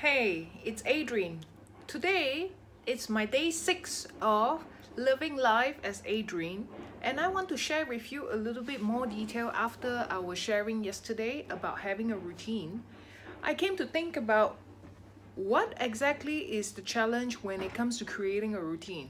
Hey, it's Adrine. Today, it's my day 6 of living life as Adrine, and I want to share with you a little bit more detail after I was sharing yesterday about having a routine. I came to think about what exactly is the challenge when it comes to creating a routine.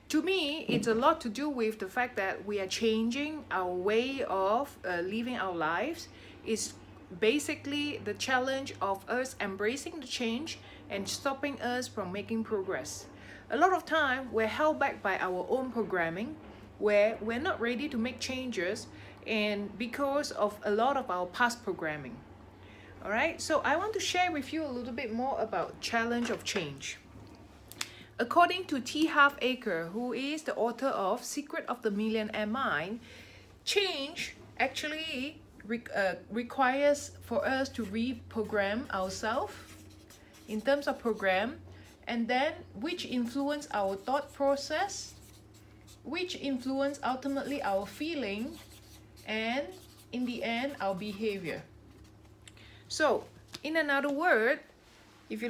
To me, it's a lot to do with the fact that we are changing our way of living our lives. It's basically the challenge of us embracing the change and stopping us from making progress. A lot of time we're held back by our own programming where we're not ready to make changes and because of a lot of our past programming. All right, so I want to share with you a little bit more about challenge of change. According to T. Half Acre, who is the author of Secret of the Millionaire Mind, change actually requires for us to reprogram ourselves in terms of program, and then which influence our thought process, which influence ultimately our feeling, and in the end our behavior. So in another word, if we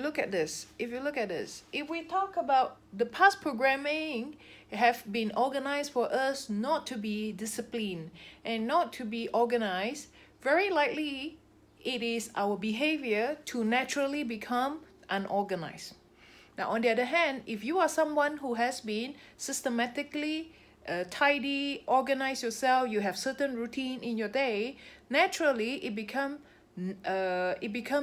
talk about the past programming have been organized for us not to be disciplined and not to be organized, very likely it is our behavior to naturally become unorganized. Now, on the other hand, if you are someone who has been systematically tidy, organize yourself, you have certain routine in your day, naturally it become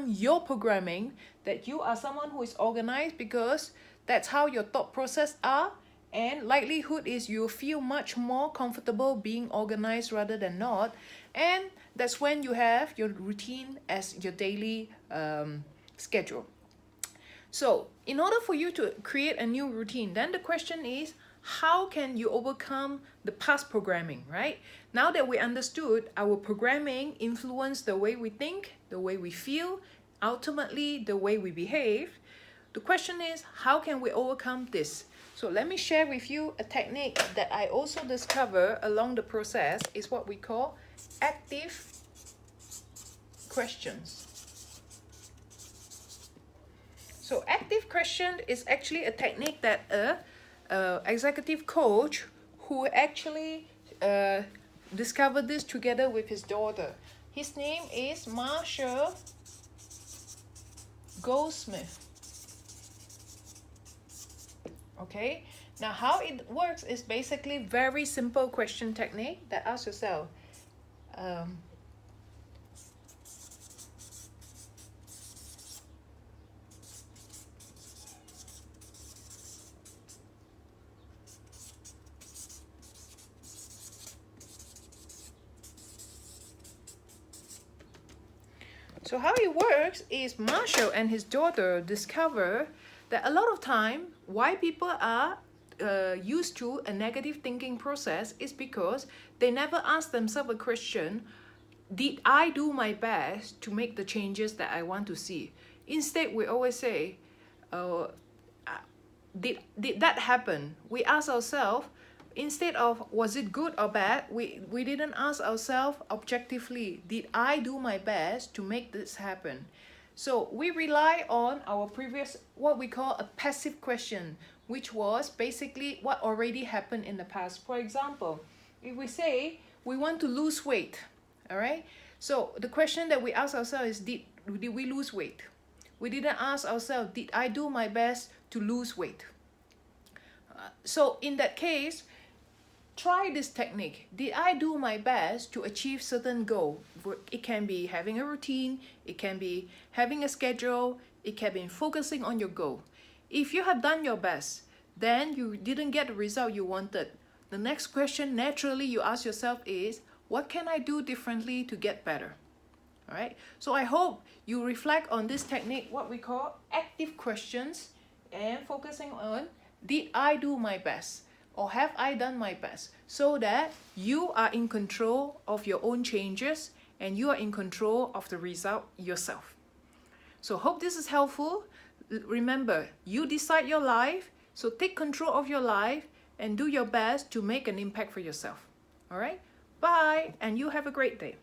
your programming that you are someone who is organized because that's how your thought process are, and likelihood is you feel much more comfortable being organized rather than not, and that's when you have your routine as your daily schedule. So in order for you to create a new routine, then the question is, how can you overcome the past programming, right? Now that we understood our programming influence the way we think, the way we feel, ultimately the way we behave, the question is, how can we overcome this? So let me share with you a technique that I also discover along the process is what we call active questions. So active question is actually a technique that executive coach who actually discovered this together with his daughter. His name is Marshall Goldsmith. Okay, now how it works is basically very simple question technique that asks yourself, so how it works is Marshall and his daughter discover that a lot of time why people are used to a negative thinking process is because they never ask themselves a question, did I do my best to make the changes that I want to see? Instead, we always say, did that happen? We ask ourselves, instead of was it good or bad, we didn't ask ourselves objectively, did I do my best to make this happen? So we rely on our previous, what we call a passive question, which was basically what already happened in the past. For example, if we say we want to lose weight, all right? So the question that we ask ourselves is, did we lose weight? We didn't ask ourselves, did I do my best to lose weight? So in that case, try this technique. Did I do my best to achieve certain goal? It can be having a routine, it can be having a schedule, it can be focusing on your goal. If you have done your best, then you didn't get the result you wanted. The next question naturally you ask yourself is, what can I do differently to get better? All right. So I hope you reflect on this technique, what we call active questions, and focusing on, did I do my best? Or have I done my best? So that you are in control of your own changes and you are in control of the result yourself. So hope this is helpful. Remember, you decide your life, so take control of your life and do your best to make an impact for yourself. All right? Bye, and you have a great day.